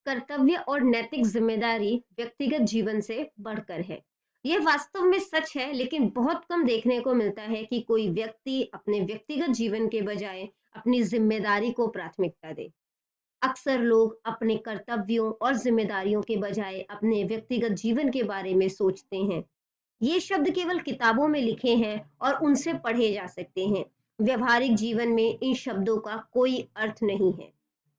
कर्तव्य और नैतिक जिम्मेदारी व्यक्तिगत जीवन से बढ़कर है। यह वास्तव में सच है, लेकिन बहुत कम देखने को मिलता है कि कोई व्यक्ति अपने व्यक्तिगत जीवन के बजाय अपनी जिम्मेदारी को प्राथमिकता दे। अक्सर लोग अपने कर्तव्यों और जिम्मेदारियों के बजाय अपने व्यक्तिगत जीवन के बारे में सोचते हैं। ये शब्द केवल किताबों में लिखे हैं और उनसे पढ़े जा सकते हैं। व्यवहारिक जीवन में इन शब्दों का कोई अर्थ नहीं है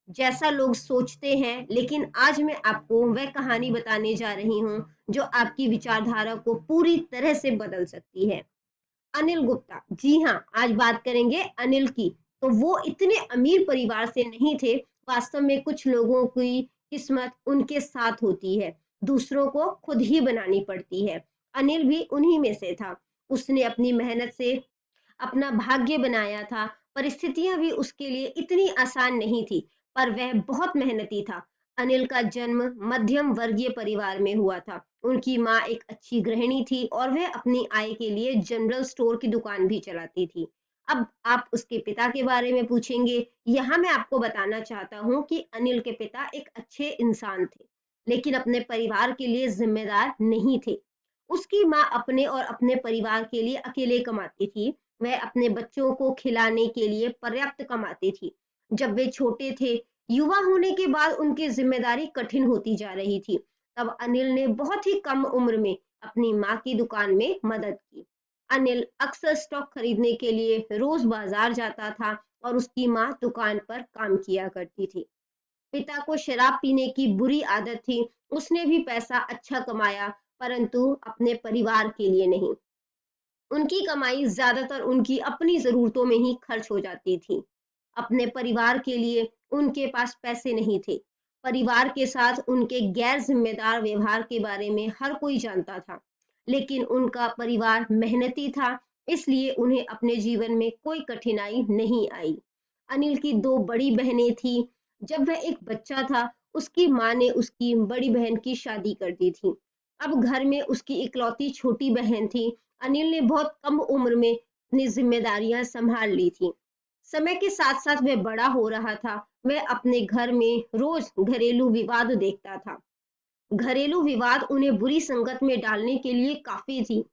जैसा लोग सोचते हैं। लेकिन आज मैं आपको वह कहानी बताने जा रही हूँ जो आपकी विचारधारा को पूरी तरह से बदल सकती है। अनिल गुप्ता, जी हाँ, आज बात करेंगे अनिल की। तो वो इतने अमीर परिवार से नहीं थे। वास्तव में कुछ लोगों की किस्मत उनके साथ होती है, दूसरों को खुद ही बनानी पड़ती है। अनिल भी उन्हीं में से था। उसने अपनी मेहनत से अपना भाग्य बनाया था। परिस्थितियां भी उसके लिए इतनी आसान नहीं थी, पर वह बहुत मेहनती था। अनिल का जन्म मध्यम वर्गीय परिवार में हुआ था। उनकी माँ एक अच्छी गृहिणी थी और वह अपनी आय के लिए जनरल स्टोर की दुकान भी चलाती थी। अब आप उसके पिता के बारे में पूछेंगे। यहाँ मैं आपको बताना चाहता हूँ कि अनिल के पिता एक अच्छे इंसान थे, लेकिन अपने परिवार के लिए जिम्मेदार नहीं थे। उसकी माँ अपने और अपने परिवार के लिए अकेले कमाती थी। वह अपने बच्चों को खिलाने के लिए पर्याप्त कमाती थी। जब वे छोटे थे, युवा होने के बाद उनकी जिम्मेदारी कठिन होती जा रही थी। तब अनिल ने बहुत ही कम उम्र में अपनी माँ की दुकान में मदद की। अनिल अक्सर स्टॉक खरीदने के लिए रोज बाजार जाता था और उसकी माँ दुकान पर काम किया करती थी। पिता को शराब पीने की बुरी आदत थी। उसने भी पैसा अच्छा कमाया, परंतु अपने परिवार के लिए नहीं। उनकी कमाई ज्यादातर उनकी अपनी जरूरतों में ही खर्च हो जाती थी। अपने परिवार के लिए उनके पास पैसे नहीं थे। परिवार के साथ उनके गैर जिम्मेदार व्यवहार के बारे में हर कोई जानता था, लेकिन उनका परिवार मेहनती था, इसलिए उन्हें अपने जीवन में कोई कठिनाई नहीं आई। अनिल की दो बड़ी बहनें थी। जब वह एक बच्चा था, उसकी माँ ने उसकी बड़ी बहन की शादी कर दी थी। अब घर में उसकी इकलौती छोटी बहन थी। अनिल ने बहुत कम उम्र में अपनी जिम्मेदारियां संभाल ली थी। समय के साथ साथ वह बड़ा हो रहा था। वह अपने घर में रोज घरेलू विवाद देखता था। घरेलू विवाद उन्हें बुरी संगत में डालने के लिए काफी थी,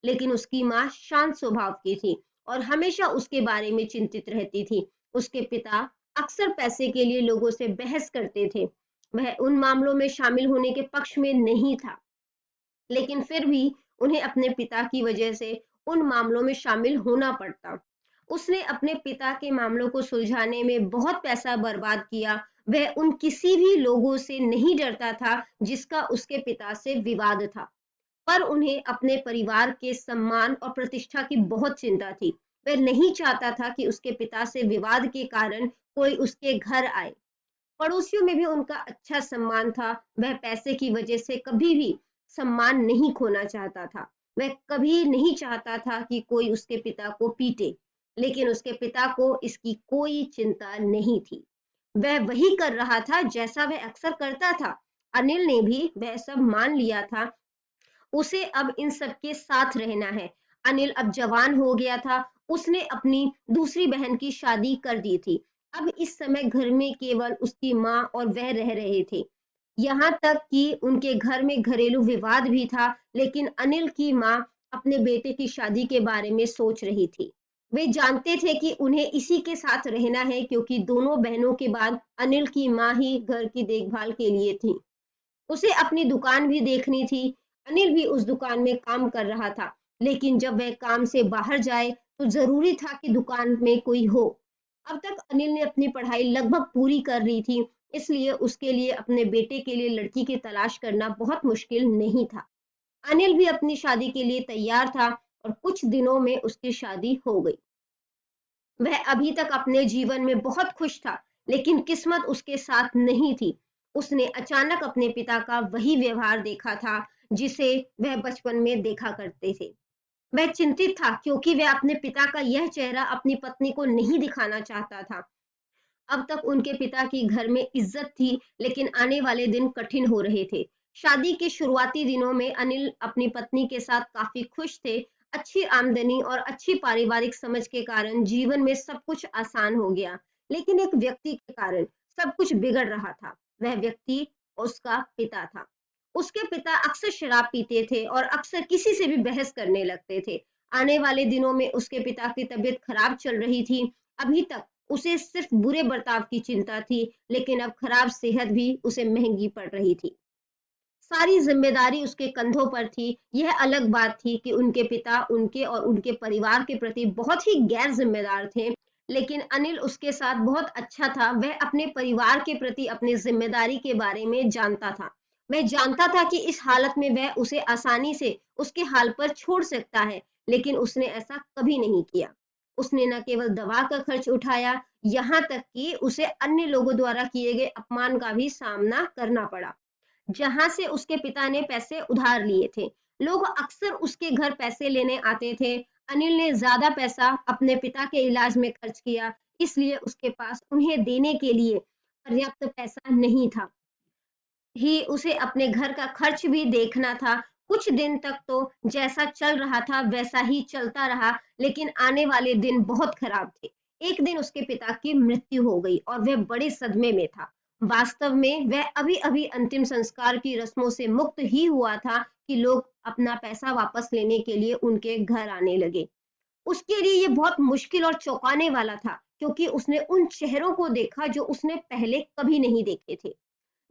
लेकिन उसकी माँ शांत स्वभाव की थी और हमेशा उसके बारे में चिंतित रहती थी। उसके पिता अक्सर पैसे के लिए लोगों से बहस करते थे। वह उन मामलों में शामिल होने के पक्ष में नहीं था, लेकिन फिर भी उन्हें अपने पिता की वजह से उन मामलों में शामिल होना पड़ता। उसने अपने पिता के मामलों को सुलझाने में बहुत पैसा बर्बाद किया। वह उन किसी भी लोगों से नहीं डरता था जिसका उसके पिता से विवाद था, पर उन्हें अपने परिवार के सम्मान और प्रतिष्ठा की बहुत चिंता थी। वह नहीं चाहता था कि उसके पिता से विवाद के कारण कोई उसके घर आए। पड़ोसियों में भी उनका अच्छा सम्मान था। वह पैसे की वजह से कभी भी सम्मान नहीं खोना चाहता था। वह कभी नहीं चाहता था कि कोई उसके पिता को पीटे, लेकिन उसके पिता को इसकी कोई चिंता नहीं थी। वह वही कर रहा था जैसा वह अक्सर करता था। अनिल ने भी वह सब मान लिया था। उसे अब इन सब के साथ रहना है। अनिल अब जवान हो गया था। उसने अपनी दूसरी बहन की शादी कर दी थी। अब इस समय घर में केवल उसकी माँ और वह रह रहे थे। यहाँ तक कि उनके घर में घरेलू विवाद भी था, लेकिन अनिल की माँ अपने बेटे की शादी के बारे में सोच रही थी। वे जानते थे कि उन्हें इसी के साथ रहना है, क्योंकि दोनों बहनों के बाद अनिल की माँ ही घर की देखभाल के लिए थी। उसे अपनी दुकान भी देखनी थी। अनिल भी उस दुकान में काम कर रहा था, लेकिन जब वह काम से बाहर जाए तो जरूरी था कि दुकान में कोई हो। अब तक अनिल ने अपनी पढ़ाई लगभग पूरी कर ली थी, इसलिए उसके लिए अपने बेटे के लिए लड़की की तलाश करना बहुत मुश्किल नहीं था। अनिल भी अपनी शादी के लिए तैयार था और कुछ दिनों में उसकी शादी हो गई। वह अभी तक अपने जीवन में बहुत खुश था, लेकिन किस्मत उसके साथ नहीं थी। उसने अचानक अपने पिता का वही व्यवहार देखा था जिसे वह बचपन में देखा करते थे। वह चिंतित था क्योंकि वह अपने पिता का यह चेहरा अपनी पत्नी को नहीं दिखाना चाहता था। अब तक उनके पिता की घर में इज्जत थी, लेकिन आने वाले दिन कठिन हो रहे थे। शादी के शुरुआती दिनों में अनिल अपनी पत्नी के साथ काफी खुश थे। अच्छी आमदनी और अच्छी पारिवारिक समझ के कारण जीवन में सब कुछ आसान हो गया, लेकिन एक व्यक्ति के कारण सब कुछ बिगड़ रहा था। वह व्यक्ति उसका पिता था। उसके पिता अक्सर शराब पीते थे और अक्सर किसी से भी बहस करने लगते थे। आने वाले दिनों में उसके पिता की तबीयत खराब चल रही थी। अभी तक उसे सिर्फ बुरे बर्ताव की चिंता थी, लेकिन अब खराब सेहत भी उसे महंगी पड़ रही थी। सारी जिम्मेदारी उसके कंधों पर थी। यह अलग बात थी कि उनके पिता उनके और उनके परिवार के प्रति बहुत ही गैर जिम्मेदार थे, लेकिन अनिल उसके साथ बहुत अच्छा था। वह अपने परिवार के प्रति अपनी जिम्मेदारी के बारे में जानता था। वह जानता था कि इस हालत में वह उसे आसानी से उसके हाल पर छोड़ सकता है, लेकिन उसने ऐसा कभी नहीं किया। उसने न केवल दवा का खर्च उठाया, यहाँ तक कि उसे अन्य लोगों द्वारा किए गए अपमान का भी सामना करना पड़ा, जहां से उसके पिता ने पैसे उधार लिए थे। लोग अक्सर उसके घर पैसे लेने आते थे। अनिल ने ज्यादा पैसा अपने पिता के इलाज में खर्च किया, इसलिए उसके पास उन्हें देने के लिए पर्याप्त पैसा नहीं था। ही उसे अपने घर का खर्च भी देखना था। कुछ दिन तक तो जैसा चल रहा था वैसा ही चलता रहा, लेकिन आने वाले दिन बहुत खराब थे। एक दिन उसके पिता की मृत्यु हो गई और वह बड़े सदमे में था। वास्तव में वह अभी-अभी अंतिम संस्कार की रस्मों से मुक्त ही हुआ था कि लोग अपना पैसा वापस लेने के लिए उनके घर आने लगे। उसके लिए ये बहुत मुश्किल और चौंकाने वाला था, क्योंकि उसने उन चेहरों को देखा जो उसने पहले कभी नहीं देखे थे।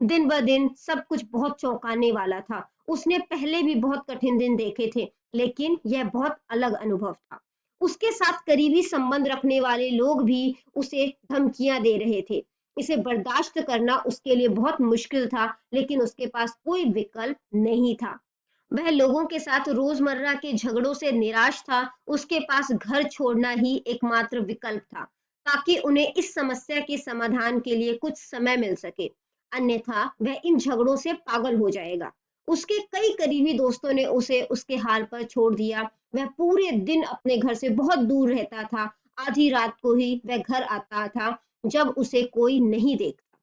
दिन ब दिन सब कुछ बहुत चौंकाने वाला था। उसने पहले भी बहुत कठिन दिन देखे थे, लेकिन यह बहुत अलग अनुभव था। उसके साथ करीबी संबंध रखने वाले लोग भी उसे धमकियां दे रहे थे। इसे बर्दाश्त करना उसके लिए बहुत मुश्किल था, लेकिन उसके पास कोई विकल्प नहीं था। वह लोगों के साथ रोजमर्रा के झगड़ों से निराश था। उसके पास घर छोड़ना ही एकमात्र विकल्प था, ताकि उन्हें इस समस्या के समाधान के लिए कुछ समय मिल सके। अन्यथा वह इन झगड़ों से पागल हो जाएगा। उसके कई करीबी दोस्तों ने उसे उसके हाल पर छोड़ दिया। वह पूरे दिन अपने घर से बहुत दूर रहता था। आधी रात को ही वह घर आता था, जब उसे कोई नहीं देखता।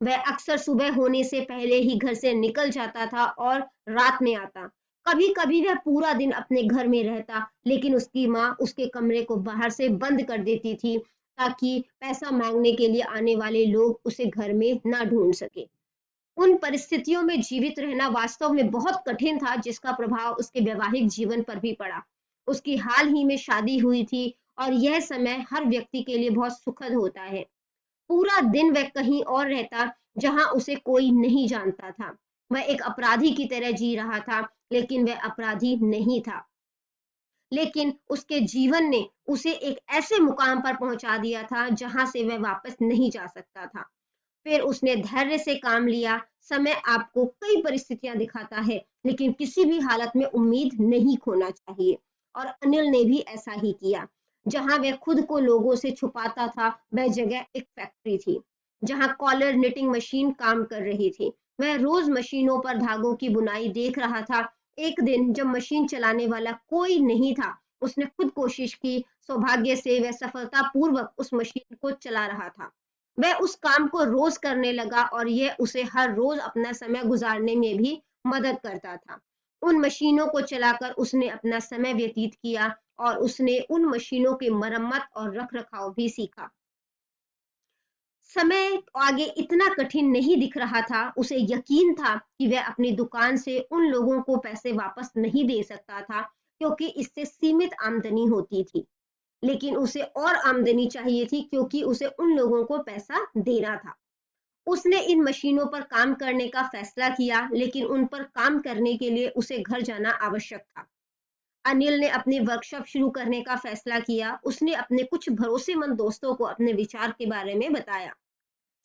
वह अक्सर सुबह होने से पहले ही घर से निकल जाता था और रात में आता। कभी-कभी वह पूरा दिन अपने घर में रहता, लेकिन उसकी माँ उसके कमरे को बाहर से बंद कर देती थी, ताकि पैसा मांगने के लिए आने वाले लोग उसे घर में ना ढूंढ सके। उन परिस्थितियों में जीवित रहना वास्तव में बहुत कठिन था, जिसका प्रभाव उसके वैवाहिक जीवन पर भी पड़ा। उसकी हाल ही में शादी हुई थी और यह समय हर व्यक्ति के लिए बहुत सुखद होता है। पूरा दिन वह कहीं और रहता, जहां उसे कोई नहीं जानता था। वह एक अपराधी की तरह जी रहा था, लेकिन वह अपराधी नहीं था। लेकिन उसके जीवन ने उसे एक ऐसे मुकाम पर पहुंचा दिया था जहां से वह वापस नहीं जा सकता था। फिर उसने धैर्य से काम लिया। समय आपको कई परिस्थितियां दिखाता है, लेकिन किसी भी हालत में उम्मीद नहीं खोना चाहिए। और अनिल ने भी ऐसा ही किया। जहां वह खुद को लोगों से छुपाता था, वह जगह एक फैक्ट्री थी, जहां कॉलर निटिंग मशीन काम कर रही थी। वह रोज मशीनों पर धागों की बुनाई देख रहा था। एक दिन जब मशीन चलाने वाला कोई नहीं था, उसने खुद कोशिश की। सौभाग्य से वह सफलतापूर्वक उस मशीन को चला रहा था। वह उस काम को रोज करने लगा और यह उसे हर रोज अपना समय गुजारने में भी मदद करता था। उन मशीनों को चलाकर उसने अपना समय व्यतीत किया और उसने उन मशीनों की मरम्मत और रखरखाव भी सीखा। समय आगे इतना कठिन नहीं दिख रहा था। उसे यकीन था कि वह अपनी दुकान से उन लोगों को पैसे वापस नहीं दे सकता था, क्योंकि इससे सीमित आमदनी होती थी। लेकिन उसे और आमदनी चाहिए थी, क्योंकि उसे उन लोगों को पैसा देना था। उसने इन मशीनों पर काम करने का फैसला किया, लेकिन उन पर काम करने के लिए उसे घर जाना आवश्यक था। अनिल ने अपनी वर्कशॉप शुरू करने का फैसला किया। उसने अपने कुछ भरोसेमंद दोस्तों को अपने विचार के बारे में बताया।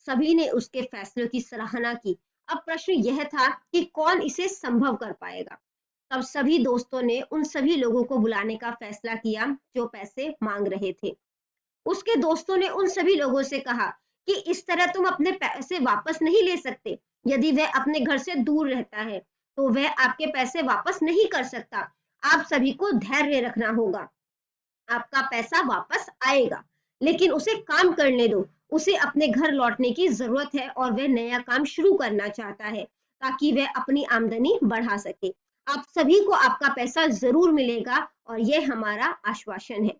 सभी ने उसके फैसले की सराहना की। अब प्रश्न यह था कि कौन इसे संभव कर पाएगा। तब सभी दोस्तों ने उन सभी लोगों को बुलाने का फैसला किया जो पैसे मांग रहे थे। उसके दोस्तों ने उन सभी लोगों से कहा कि इस तरह तुम अपने पैसे वापस नहीं ले सकते। यदि वह अपने घर से दूर रहता है, तो वह आपके पैसे वापस नहीं कर सकता। आप सभी को धैर्य रखना होगा। आपका पैसा वापस आएगा, लेकिन उसे काम करने दो। उसे अपने घर लौटने की जरूरत है और वह नया काम शुरू करना चाहता है, ताकि वह अपनी आमदनी बढ़ा सके। आप सभी को आपका पैसा जरूर मिलेगा और यह हमारा आश्वासन है।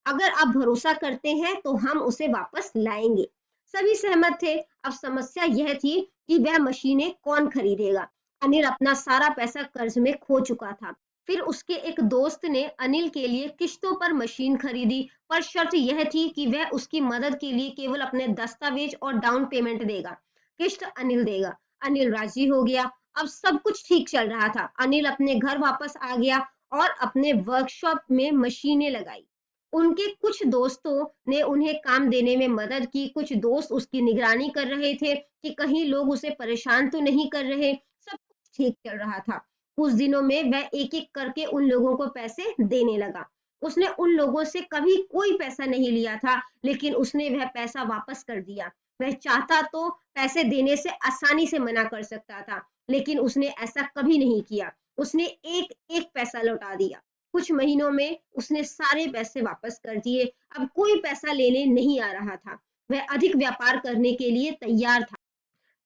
अगर आप भरोसा करते हैं तो हम उसे वापस लाएंगे। सभी सहमत थे। अब समस्या यह थी कि वह मशीनें कौन खरीदेगा। अनिल अपना सारा पैसा कर्ज में खो चुका था। फिर उसके एक दोस्त ने अनिल के लिए किश्तों पर मशीन खरीदी, पर शर्त यह थी कि वह उसकी मदद के लिए केवल अपने दस्तावेज और डाउन पेमेंट देगा। किश्त अनिल देगा। अनिल राजी हो गया। अब सब कुछ ठीक चल रहा था। अनिल अपने घर वापस आ गया और अपने वर्कशॉप में मशीनें लगाई। उनके कुछ दोस्तों ने उन्हें काम देने में मदद की, कुछ दोस्त उसकी निगरानी कर रहे थे कि कहीं लोग उसे परेशान तो नहीं कर रहे। सब कुछ ठीक चल रहा था। कुछ दिनों में वह एक-एक करके उन लोगों को पैसे देने लगा। उसने उन लोगों से कभी कोई पैसा नहीं लिया था, लेकिन उसने वह पैसा वापस कर दिया। वह चाहता तो पैसे देने से आसानी से मना कर सकता था, लेकिन उसने ऐसा कभी नहीं किया। उसने एक-एक पैसा लौटा दिया। कुछ महीनों में उसने सारे पैसे वापस कर दिए। अब कोई पैसा लेने नहीं आ रहा था। वह अधिक व्यापार करने के लिए तैयार था।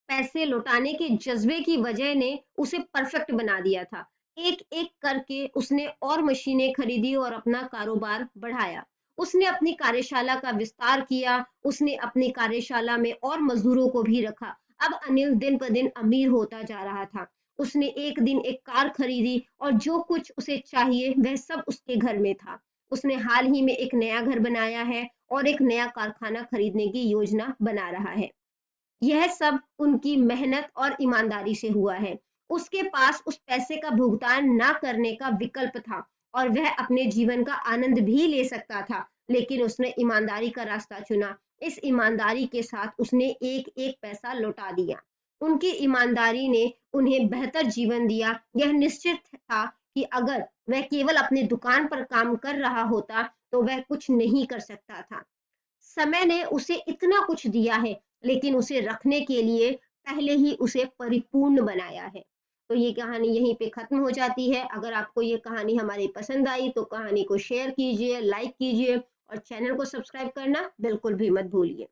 पैसे लौटाने के जज्बे की वजह ने उसे परफेक्ट बना दिया था। एक-एक करके उसने और मशीनें खरीदी और अपना कारोबार बढ़ाया। उसने अपनी कार्यशाला का विस्तार किया। उसने अपनी कार्यशाला में और मजदूरों को भी रखा। अब अनिल दिन ब दिन अमीर होता जा रहा था। उसने एक दिन एक कार खरीदी और जो कुछ उसे चाहिए वह सब उसके घर में था। उसने हाल ही में एक नया घर बनाया है और एक नया कारखाना खरीदने की योजना बना रहा है। यह सब उनकी मेहनत और ईमानदारी से हुआ है। उसके पास उस पैसे का भुगतान ना करने का विकल्प था और वह अपने जीवन का आनंद भी ले सकता था, लेकिन उसने ईमानदारी का रास्ता चुना। इस ईमानदारी के साथ उसने एक-एक पैसा लौटा दिया। उनकी ईमानदारी ने उन्हें बेहतर जीवन दिया। यह निश्चित था कि अगर वह केवल अपनी दुकान पर काम कर रहा होता, तो वह कुछ नहीं कर सकता था। समय ने उसे इतना कुछ दिया है, लेकिन उसे रखने के लिए पहले ही उसे परिपूर्ण बनाया है। तो ये कहानी यहीं पे खत्म हो जाती है। अगर आपको ये कहानी हमारी पसंद आई तो कहानी को शेयर कीजिए, लाइक कीजिए और चैनल को सब्सक्राइब करना बिल्कुल भी मत भूलिए।